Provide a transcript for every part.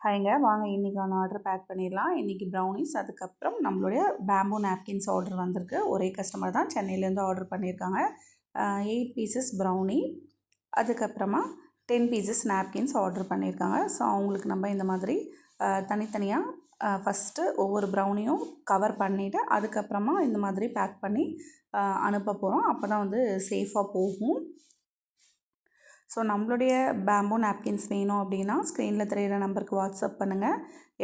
ஹாய்ங்க, வாங்க இன்றைக்கான order back பண்ணிடலாம். இன்றைக்கி ப்ரௌனிஸ், அதுக்கப்புறம் நம்மளுடைய பேம்பூ நாப்கின்ஸ் ஆர்டர் வந்திருக்கு. ஒரே கஸ்டமர் தான் சென்னையிலேருந்து ஆர்டர் பண்ணியிருக்காங்க. 8 பீசஸ் ப்ரௌனி, அதுக்கப்புறமா 10 பீசஸ் நாப்கின்ஸ் ஆர்டர் பண்ணியிருக்காங்க. ஸோ அவங்களுக்கு நம்ம இந்த மாதிரி தனித்தனியாக ஃபஸ்ட்டு ஒவ்வொரு ப்ரௌனியும் கவர் பண்ணிவிட்டு அதுக்கப்புறமா இந்த மாதிரி பேக் பண்ணி அனுப்ப போகிறோம். அப்போ தான் வந்து சேஃபாக போகும். ஸோ நம்மளுடைய பேம்பூ நாப்கின்ஸ் வேணும் அப்படின்னா ஸ்க்ரீனில் தெரியிற நம்பருக்கு வாட்ஸ்அப் பண்ணுங்கள்.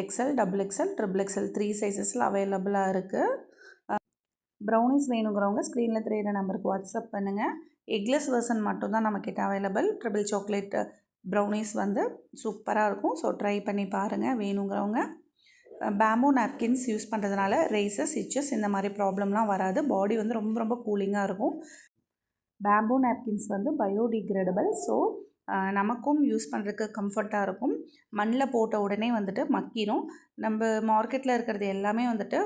XL, XXL, XXL 3 சைஸஸில் அவைலபிளாக இருக்குது. ப்ரௌனிஸ் வேணுங்கிறவங்க ஸ்க்ரீனில் தெரியிற நம்பருக்கு வாட்ஸ்அப் பண்ணுங்கள். எக்லெஸ் வெர்ஷன் மட்டும்தான் நம்மக்கிட்ட அவைலபிள். ட்ரிபிள் சாக்லேட் ப்ரௌனிஸ் வந்து சூப்பராக இருக்கும். ஸோ ட்ரை பண்ணி பாருங்கள் வேணுங்கிறவங்க. பேம்பூ நாப்கின்ஸ் யூஸ் பண்ணுறதுனால ரேசஸ், இச்சஸ் இந்த மாதிரி ப்ராப்ளம்லாம் வராது. பாடி வந்து ரொம்ப ரொம்ப கூலிங்காக இருக்கும். பேம்பூ நாப்கின்ஸ் வந்து பயோடிகிரேடபிள். ஸோ நமக்கும் யூஸ் பண்ணுறதுக்கு கம்ஃபர்ட்டாக இருக்கும். மண்ணில் போட்ட உடனே வந்துட்டு மக்கிடும். நம்ம மார்க்கெட்டில் இருக்கிறது எல்லாமே வந்துட்டு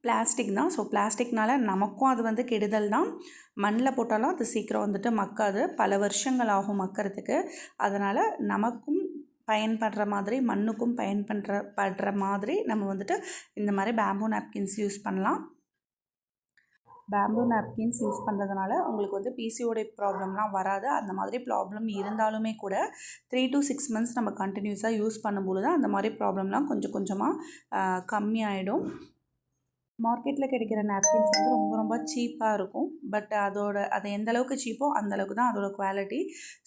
பிளாஸ்டிக் தான். ஸோ பிளாஸ்டிக்னால நமக்கும் அது வந்து கெடுதல் தான். மண்ணில் போட்டாலும் அது சீக்கிரம் வந்துட்டு மக்காது. பல வருஷங்கள் ஆகும் மக்கறதுக்கு. அதனால் நமக்கும் பயன்படுற மாதிரி, மண்ணுக்கும் படுற மாதிரி நம்ம வந்துட்டு இந்த மாதிரி பேம்பூ நாப்கின்ஸ் யூஸ் பண்ணலாம். பேம்பூ நாப்கின்ஸ் யூஸ் பண்ணுறதுனால உங்களுக்கு வந்து பிசிஓடி ப்ராப்ளம்லாம் வராது. அந்த மாதிரி ப்ராப்ளம் இருந்தாலுமே கூட 3 to 6 மந்த்ஸ் நம்ம கண்டினியூஸாக யூஸ் பண்ணும்போது தான் அந்த மாதிரி ப்ராப்ளம்லாம் கொஞ்சம் கொஞ்சமாக கம்மியாயிடும். மார்க்கெட்டில் கிடைக்கிற நாப்கின்ஸ் வந்து ரொம்ப ரொம்ப சீப்பாக இருக்கும். பட் அது எந்த அளவுக்கு சீப்போ அந்தளவுக்கு தான் அதோட குவாலிட்டி.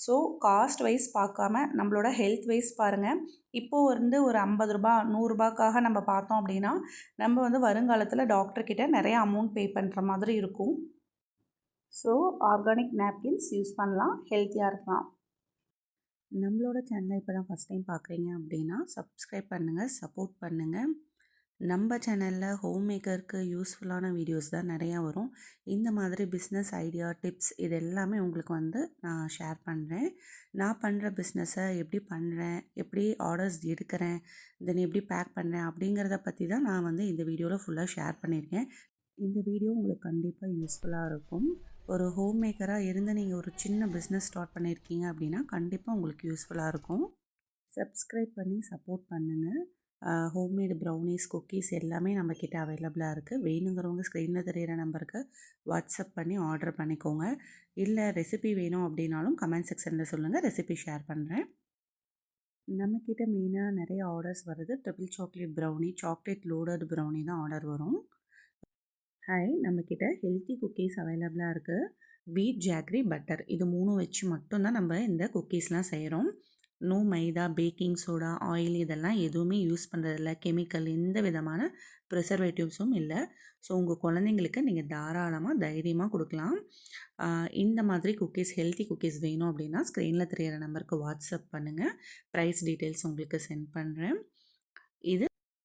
ஸோ காஸ்ட் வைஸ் பார்க்காம நம்மளோட ஹெல்த் வைஸ் பாருங்கள். இப்போது வந்து ஒரு 50 ரூபா 100 ரூபாய்க்காக நம்ம பார்த்தோம் அப்படின்னா நம்ம வந்து வருங்காலத்தில் டாக்டர்கிட்ட நிறைய அமௌண்ட் பே பண்ணுற மாதிரி இருக்கும். ஸோ ஆர்கானிக் நாப்கின்ஸ் யூஸ் பண்ணலாம், ஹெல்த்தியாக இருக்கலாம். நம்மளோட சேனலை இப்போ தான் ஃபஸ்ட் டைம் பார்க்குறீங்க அப்படின்னா சப்ஸ்கிரைப் பண்ணுங்கள், சப்போர்ட் பண்ணுங்கள். நம்ம சேனலில் ஹோம் மேக்கருக்கு யூஸ்ஃபுல்லான வீடியோஸ் தான் நிறையா வரும். இந்த மாதிரி பிஸ்னஸ் ஐடியா, டிப்ஸ் இது எல்லாமே உங்களுக்கு வந்து நான் ஷேர் பண்ணுறேன். நான் பண்ணுற பிஸ்னஸை எப்படி பண்ணுறேன், எப்படி ஆர்டர்ஸ் எடுக்கிறேன், தென் எப்படி பேக் பண்ணுறேன் அப்படிங்கிறத பற்றி தான் நான் வந்து இந்த வீடியோவில் ஃபுல்லாக ஷேர் பண்ணியிருக்கேன். இந்த வீடியோ உங்களுக்கு கண்டிப்பாக யூஸ்ஃபுல்லாக இருக்கும். ஒரு ஹோம் மேக்கராக இருந்து நீங்கள் ஒரு சின்ன பிஸ்னஸ் ஸ்டார்ட் பண்ணியிருக்கீங்க அப்படின்னா கண்டிப்பாக உங்களுக்கு யூஸ்ஃபுல்லாக இருக்கும். சப்ஸ்கிரைப் பண்ணி சப்போர்ட் பண்ணுங்கள். ஹோம்மேடு ப்ரௌனிஸ், குக்கீஸ் எல்லாமே நம்மக்கிட்ட அவைலபிளாக இருக்குது. வேணுங்கிறவங்க ஸ்க்ரீனில் தெரியிற நம்பருக்கு வாட்ஸ்அப் பண்ணி ஆர்டர் பண்ணிக்கோங்க. இல்லை ரெசிபி வேணும் அப்படின்னாலும் கமெண்ட் செக்ஷனில் சொல்லுங்கள், ரெசிபி ஷேர் பண்ணுறேன். நம்மக்கிட்ட மெயினாக நிறைய ஆர்டர்ஸ் வருது. Triple chocolate brownie, chocolate loaded brownie தான் ஆர்டர் வரும். ஹாய், நம்மக்கிட்ட ஹெல்த்தி குக்கீஸ் அவைலபிளாக இருக்குது. வீட், ஜாக்ரி, பட்டர் இது 3 வச்சு மட்டும்தான் நம்ம இந்த குக்கீஸ்லாம் செய்கிறோம். நோ மைதா, பேக்கிங் சோடா, ஆயில் இதெல்லாம் எதுவுமே யூஸ் பண்ணுறதில்ல. கெமிக்கல் எந்த விதமான ப்ரிசர்வேட்டிவ்ஸும் இல்லை. ஸோ உங்கள் குழந்தைங்களுக்கு நீங்கள் தாராளமாக தைரியமாக கொடுக்கலாம். இந்த மாதிரி குக்கீஸ், ஹெல்த்தி குக்கீஸ் வேணும் அப்படின்னா ஸ்க்ரீனில் தெரியிற நம்பருக்கு வாட்ஸ்அப் பண்ணுங்கள். ப்ரைஸ் டீட்டெயில்ஸ் உங்களுக்கு சென்ட் பண்ணுறேன்.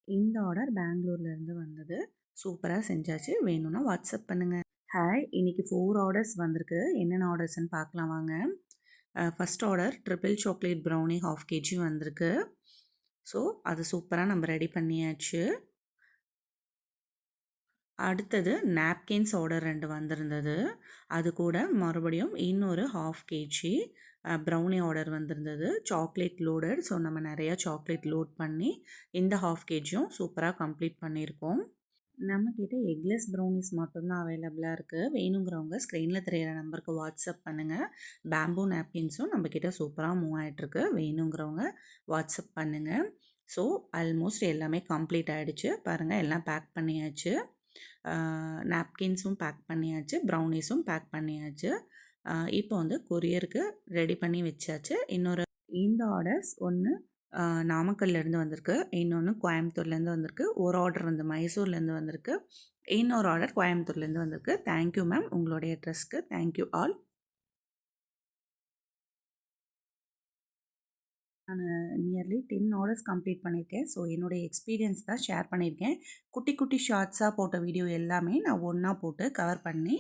இந்த ஆர்டர் பெங்களூர்லேருந்து வந்தது. சூப்பராக செஞ்சாச்சு. வேணும்னா வாட்ஸ்அப் பண்ணுங்கள். ஹாய், இன்றைக்கி 4 ஆர்டர்ஸ் வந்திருக்கு. என்னென்ன ஆர்டர்ஸ்ன்னு பார்க்கலாம் வாங்க. First order triple chocolate brownie 1/2 kg வந்திருக்கு. ஸோ அது சூப்பராக நம்ம ரெடி பண்ணியாச்சு. அடுத்தது நாப்கின்ஸ் ஆர்டர் 2 வந்திருந்தது. அது கூட மறுபடியும் இன்னொரு 1/2 kg ப்ரௌனி ஆர்டர் வந்திருந்தது. Chocolate loaded. ஸோ நம்ம நிறையா சாக்லேட் லோட் பண்ணி இந்த 1/2 kgயும் சூப்பராக கம்ப்ளீட் பண்ணியிருக்கோம். நம்மக்கிட்ட எக்லெஸ் ப்ரௌனிஸ் மட்டும்தான் அவைலபிளாக இருக்குது. வேணுங்கிறவங்க ஸ்க்ரீனில் தெரியிற நம்பருக்கு வாட்ஸ்அப் பண்ணுங்கள். பேம்பூ நாப்கின்ஸும் நம்மக்கிட்ட சூப்பராக மூவ் ஆகிட்டுருக்கு. வேணுங்கிறவங்க வாட்ஸ்அப் பண்ணுங்கள். ஸோ ஆல்மோஸ்ட் எல்லாமே கம்ப்ளீட் ஆகிடுச்சு. பாருங்கள், எல்லாம் பேக் பண்ணியாச்சு. நாப்கின்ஸும் பேக் பண்ணியாச்சு, ப்ரௌனிஸும் பேக் பண்ணியாச்சு. இப்போ வந்து கொரியருக்கு ரெடி பண்ணி வச்சாச்சு. இந்த ஆர்டர்ஸ் ஒன்று நாமக்கல்லேருந்து வந்திருக்கு, இன்னொன்று கோயம்புத்தூர்லேருந்து வந்திருக்கு, ஒரு ஆர்டர் வந்து மைசூர்லேருந்து வந்திருக்கு, இன்னொரு ஆர்டர் கோயம்புத்தூர்லேருந்து வந்திருக்கு. தேங்க்யூ மேம், உங்களுடைய அட்ரஸ்க்கு தேங்க்யூ ஆல். நான் நியர்லி 10 ஆர்டர்ஸ் கம்ப்ளீட் பண்ணியிருக்கேன். ஸோ என்னுடைய எக்ஸ்பீரியன்ஸ் தான் ஷேர் பண்ணியிருக்கேன். குட்டி குட்டி ஷார்ட்ஸாக போட்ட வீடியோ எல்லாமே நான் ஒன்றா போட்டு கவர் பண்ணி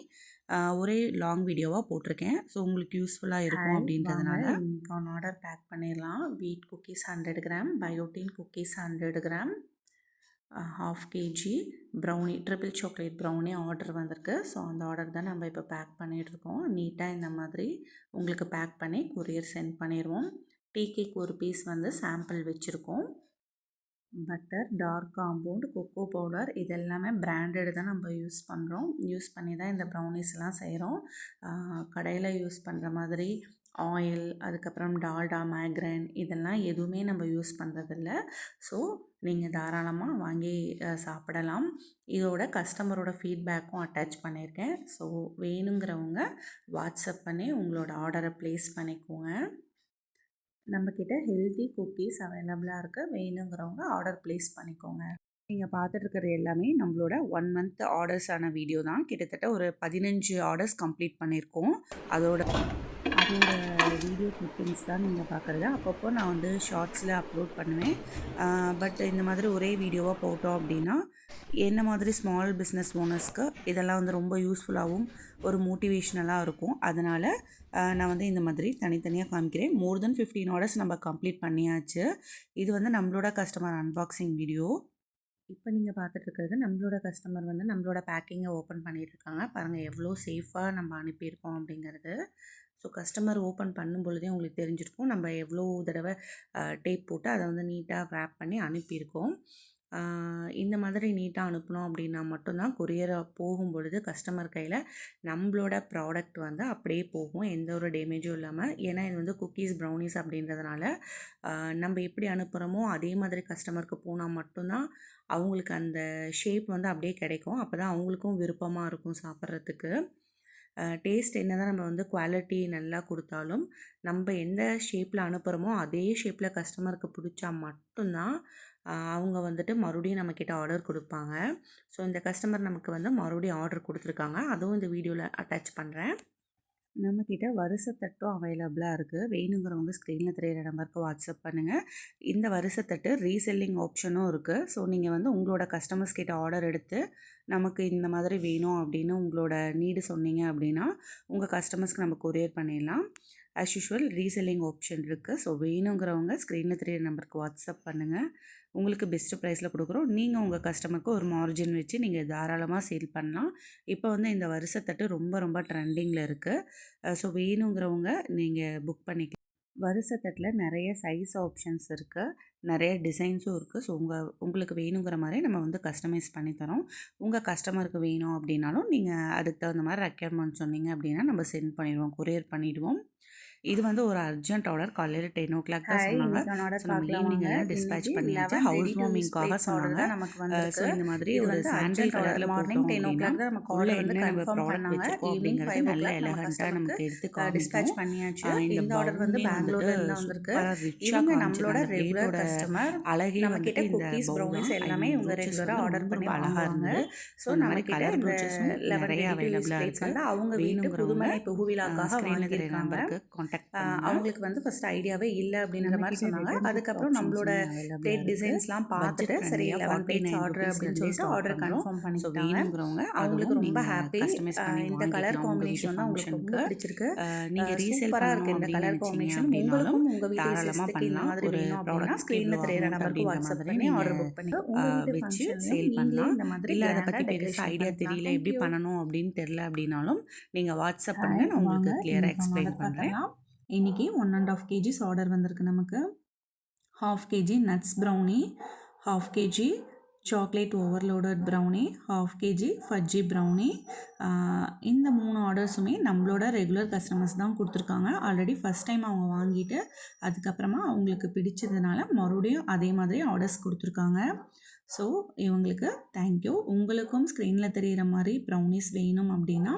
ஒரே லாங் வீடியோவாக போட்டிருக்கேன். ஸோ உங்களுக்கு யூஸ்ஃபுல்லாக இருக்கும் அப்படின்றதுனால இன்றைக்கி ஒன் ஆர்டர் பேக் பண்ணிடலாம். வீட் cookies 100 gram, biotin cookies 100 gram, 1/2 kg brownie, triple chocolate brownie order வந்திருக்கு. ஸோ அந்த ஆர்டர் தான் நம்ம இப்போ பேக் பண்ணிகிட்ருக்கோம். நீட்டாக இந்த மாதிரி உங்களுக்கு பேக் பண்ணி கொரியர் சென்ட் பண்ணிடுவோம். டீ கேக் ஒரு பீஸ் வந்து சாம்பிள் வச்சுருக்கோம். Butter, dark compound, cocoa powder இது எல்லாமே பிராண்டட் தான் நம்ம யூஸ் பண்ணுறோம். யூஸ் பண்ணி தான் இந்த ப்ரௌனிஸ்லாம் செய்கிறோம். கடையில் யூஸ் பண்ணுற மாதிரி ஆயில், அதுக்கப்புறம் டால்டா, மேக்ரைன் இதெல்லாம் எதுவுமே நம்ம யூஸ் பண்ணுறதில்ல. ஸோ நீங்கள் தாராளமாக வாங்கி சாப்பிடலாம். இதோட கஸ்டமரோட ஃபீட்பேக்கும் அட்டாச் பண்ணியிருக்கேன். ஸோ வேணுங்கிறவங்க வாட்ஸ்அப் பண்ணி உங்களோட ஆர்டரை ப்ளேஸ் பண்ணிக்கோங்க. நம்மக்கிட்ட ஹெல்த்தி குக்கீஸ் அவைலபிளாக இருக்குது. வேணுங்கிறவங்க ஆர்டர் ப்ளேஸ் பண்ணிக்கோங்க. நீங்கள் பார்த்துட்ருக்கிறது எல்லாமே நம்மளோட 1 மந்த் ஆர்டர்ஸான வீடியோ தான். கிட்டத்தட்ட ஒரு 15 ஆர்டர்ஸ் கம்ப்ளீட் பண்ணியிருக்கோம். அதோட வீடியோ கிளிப்பிங்ஸ் தான் நீங்கள் பார்க்குறது. அப்பப்போ நான் வந்து ஷார்ட்ஸில் அப்லோட் பண்ணுவேன். பட் இந்த மாதிரி ஒரே வீடியோவாக போட்டோம் அப்படின்னா என்ன மாதிரி ஸ்மால் பிஸ்னஸ் ஓனர்ஸ்க்கு இதெல்லாம் வந்து ரொம்ப யூஸ்ஃபுல்லாகவும் ஒரு மோட்டிவேஷ்னலாக இருக்கும். அதனால் நான் வந்து இந்த மாதிரி தனித்தனியாக காமிக்கிறேன். மோர் தென் 15 ஆர்டர்ஸ் நம்ம கம்ப்ளீட் பண்ணியாச்சு. இது வந்து நம்மளோட கஸ்டமர் அன்பாக்சிங் வீடியோ. இப்போ நீங்கள் பார்த்துட்ருக்கிறது நம்மளோட கஸ்டமர் வந்து நம்மளோட பேக்கிங்கை ஓப்பன் பண்ணிகிட்ருக்காங்க. பாருங்கள் எவ்வளோ சேஃபாக நம்ம அனுப்பியிருக்கோம் அப்படிங்கிறது. ஸோ கஸ்டமர் ஓப்பன் பண்ணும் பொழுதே உங்களுக்கு தெரிஞ்சிருக்கும் நம்ம எவ்வளோ தடவை டேப் போட்டு அதை வந்து நீட்டாக ரேப் பண்ணி அனுப்பியிருக்கோம். இந்த மாதிரி நீட்டாக அனுப்பினோம் அப்படின்னா மட்டும்தான் கொரியரை போகும் பொழுது கஸ்டமர் கையில் நம்மளோட ப்ராடக்ட் வந்து அப்படியே போகும், எந்த ஒரு டேமேஜும் இல்லாமல். ஏன்னா இது வந்து குக்கீஸ் ப்ரௌனிஸ் அப்படின்றதுனால நம்ம எப்படி அனுப்புகிறோமோ அதே மாதிரி கஸ்டமருக்கு போனால் மட்டும்தான் அவங்களுக்கு அந்த ஷேப் வந்து அப்படியே கிடைக்கும். அப்போ தான் அவங்களுக்கும் விருப்பமாக இருக்கும் சாப்பிட்றதுக்கு. டேஸ்ட் என்ன தான் நம்ம வந்து குவாலிட்டி நல்லா கொடுத்தாலும் நம்ம எந்த ஷேப்பில் அனுப்புகிறோமோ அதே ஷேப்பில் கஸ்டமருக்கு பிடிச்சா மட்டும்தான் அவங்க வந்துட்டு மறுபடியும் நம்மக்கிட்ட ஆர்டர் கொடுப்பாங்க. ஸோ இந்த கஸ்டமர் நமக்கு வந்து மறுபடியும் ஆர்டர் கொடுத்துருக்காங்க. அதுவும் இந்த வீடியோவில் அட்டாச் பண்ணுறேன். நம்மக்கிட்ட வரிசைத்தட்டும் அவைலபிளாக இருக்குது. வேணுங்கிறவங்க ஸ்க்ரீனில் தெரியிற நம்பருக்கு வாட்ஸ்அப் பண்ணுங்கள். இந்த வரிசைத்தட்டு ரீசெல்லிங் ஆப்ஷனும் இருக்குது. ஸோ நீங்கள் வந்து உங்களோட கஸ்டமர்ஸ் கிட்ட ஆர்டர் எடுத்து நமக்கு இந்த மாதிரி வேணும் அப்படின்னு உங்களோட நீடு சொன்னீங்க அப்படின்னா உங்கள் கஸ்டமர்ஸ்க்கு நம்ம கொரியர் பண்ணிடலாம். ஆஸ் யூஷுவல் ரீசெல்லிங் ஆப்ஷன் இருக்குது. ஸோ வேணுங்கிறவங்க ஸ்க்ரீனில் தெரியிற நம்பருக்கு வாட்ஸ்அப் பண்ணுங்கள். உங்களுக்கு பெஸ்ட்டு ப்ரைஸில் கொடுக்குறோம். நீங்கள் உங்கள் கஸ்டமருக்கு ஒரு மார்ஜின் வச்சு நீங்கள் தாராளமாக சேல் பண்ணலாம். இப்போ வந்து இந்த வரிசைத்தட்டு ரொம்ப ரொம்ப ட்ரெண்டிங்கில் இருக்குது. ஸோ வேணுங்கிறவங்க நீங்கள் புக் பண்ணிக்கலாம். வரிசைத்தட்டில் நிறைய சைஸ் ஆப்ஷன்ஸ் இருக்குது, நிறைய டிசைன்ஸும் இருக்குது. ஸோ உங்களுக்கு வேணுங்கிற மாதிரி நம்ம வந்து கஸ்டமைஸ் பண்ணி தரோம். உங்கள் கஸ்டமருக்கு வேணும் அப்படின்னாலும் நீங்கள் அதுக்கு தகுந்த மாதிரி ரெக்யர்மெண்ட் சொன்னீங்க அப்படின்னா நம்ம சென்ட் பண்ணிடுவோம், கொரியர் பண்ணிவிடுவோம். இது வந்து ஒரு அர்ஜென்ட் ஆர்டர். காலையில் 10 o'clock தான் சொன்னாங்க. ஸோ நம்ம ஈவினிங் எல்லாம் டிஸ்பேச் பண்ணியாச்சு. ஹவுஸ் வார்மிங்காக சொன்னாங்க. ஸோ இந்த மாதிரி ஒரு சாண்டில் கலரில் மார்னிங் 10 o'clock தான் நமக்கு ஆர்டர் வந்து கன்ஃபார்ம் பண்ணாங்க. ஈவினிங் 5 o'clock எலகண்ட்டாக நமக்கு எடுத்து டிஸ்பேச் பண்ணியாச்சு. இந்த ஆர்டர் வந்து பெங்களூர்லேருந்து தான் வந்திருக்கு. இவங்க நம்மளோட ரெகுலர் கஸ்டமர். அழகே நம்மக்கிட்ட குக்கீஸ் ப்ரௌனிஸ் எல்லாமே இவங்க ரெகுலராக ஆர்டர் பண்ணி அழகாங்க. ஸோ நம்மக்கிட்ட இந்த 11 அவைலபிளாக இருக்குது. அவங்க வீட்டு புதுமனை புகுவிழாக்காக வாங்கியிருக்காங்க. அவங்களுக்கு வந்து ஃபர்ஸ்ட் ஐடியாவே இல்லை அப்படின்ற மாதிரி சொன்னாங்க. அதுக்கப்புறம் நம்மளோட பிளேட் டிசைன்ஸ்லாம் பார்த்துட்டு சரி 11 பிளேட்ஸ் ஆர்டர் அப்படின்னு சொல்லிட்டு ஆர்டர் கன்ஃபார்ம் பண்ணிட்டாங்க. அவங்களுக்கு ரொம்ப ஹாப்பி. இந்த கலர் காம்பினேஷன் தான் உங்களுக்கு ரொம்ப பிடிச்சிருக்கு. நீங்கள் சூப்பராக இருக்குது இந்த கலர் காம்பினேஷன். உங்களுக்கும் உங்கள் வீட்டில் சிஸ்டத்துக்கு இந்த மாதிரி வேணும் அப்படின்னா ஸ்க்ரீனில் தெரியிற நம்பருக்கு வாட்ஸ்அப் பண்ணி ஆர்டர் புக் பண்ணி வச்சு சேல் பண்ணலாம். இந்த மாதிரி இல்லை அதை பற்றி பெருசாக ஐடியா தெரியல எப்படி பண்ணணும் அப்படின்னு தெரியல அப்படின்னாலும் நீங்கள் வாட்ஸ்அப் பண்ணுங்கள், நான் உங்களுக்கு கிளியராக எக்ஸ்பிளைன் பண்ணுறேன். இன்றைக்கி 1.5 kgs ஆர்டர் வந்திருக்கு நமக்கு. 1/2 kg nuts brownie, 1/2 kg chocolate overloaded brownie, 1/2 kg ஃபஜ்ஜி brownie. இந்த 3 ஆர்டர்ஸுமே நம்மளோட ரெகுலர் கஸ்டமர்ஸ் தான் கொடுத்துருக்காங்க. ஆல்ரெடி ஃபஸ்ட் டைம் அவங்க வாங்கிட்டு அதுக்கப்புறமா அவங்களுக்கு பிடிச்சதுனால மறுபடியும் அதே மாதிரி ஆர்டர்ஸ் கொடுத்துருக்காங்க. ஸோ இவங்களுக்கு தேங்க்யூ. உங்களுக்கும் ஸ்க்ரீனில் தெரிகிற மாதிரி ப்ரௌனிஸ் வேணும் அப்படின்னா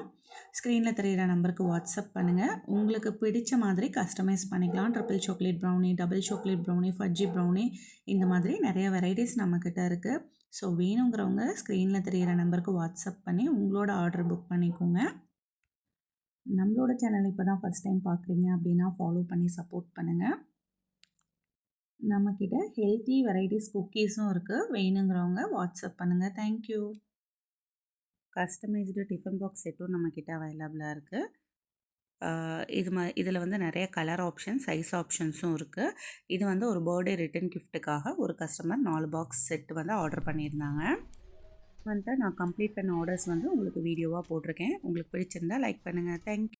ஸ்க்ரீனில் தெரிகிற நம்பருக்கு வாட்ஸ்அப் பண்ணுங்கள். உங்களுக்கு பிடிச்ச மாதிரி கஸ்டமைஸ் பண்ணிக்கலாம். Triple chocolate brownie, double chocolate brownie, ஃபஜ்ஜி brownie இந்த மாதிரி நிறைய வெரைட்டிஸ் நம்மக்கிட்ட இருக்குது. ஸோ வேணுங்கிறவங்க ஸ்க்ரீனில் தெரிகிற நம்பருக்கு வாட்ஸ்அப் பண்ணி உங்களோட ஆர்டர் புக் பண்ணிக்கோங்க. நம்மளோட சேனல் இப்போ தான் ஃபஸ்ட் டைம் பார்க்குறீங்க அப்படின்னா ஃபாலோ பண்ணி சப்போர்ட் பண்ணுங்கள். நம்மக்கிட்ட ஹெல்த்தி வெரைட்டிஸ் குக்கீஸும் இருக்குது. வேணுங்கிறவங்க வாட்ஸ்அப் பண்ணுங்கள். தேங்க்யூ. கஸ்டமைஸ்டு டிஃபன் பாக்ஸ் செட்டும் நம்மக்கிட்ட அவைலபிளாக இருக்குது. இதில் வந்து நிறைய கலர் ஆப்ஷன், சைஸ் ஆப்ஷன்ஸும் இருக்குது. இது வந்து ஒரு பர்த்டே ரிட்டன் கிஃப்ட்டுக்காக ஒரு கஸ்டமர் 4 பாக்ஸ் செட் வந்து ஆர்டர் பண்ணியிருந்தாங்க. வந்து நான் கம்ப்ளீட் பண்ண ஆர்டர்ஸ் வந்து உங்களுக்கு வீடியோவாக போட்டிருக்கேன். உங்களுக்கு பிடிச்சிருந்தா லைக் பண்ணுங்கள். தேங்க்யூ.